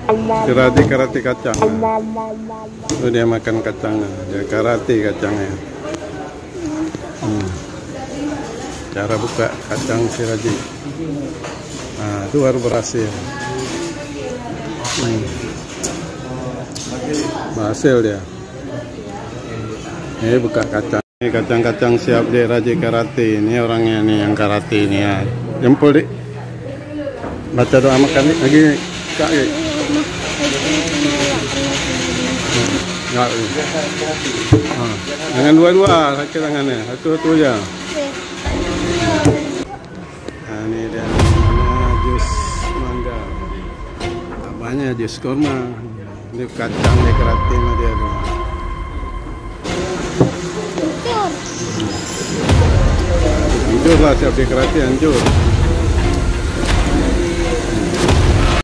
Karate kacang. Itu dia makan kacangnya, dia karate kacangnya. Cara buka kacang si Raji. Nah, itu baru berhasil. Berhasil dia. Ini buka kacang. Ini kacang-kacang siap deh Raji karate. Ini orangnya nih yang karate ini ya. Jempol dik. Baca doa makan nih lagi kak. Jangan dua-dua sakit tangannya, satu-satu aja. Nah, ini dia namanya jus mangga. Banyak jus kurma. Ini kacang di keratin dia tuh. Hancur lah siap di keratin, hancur.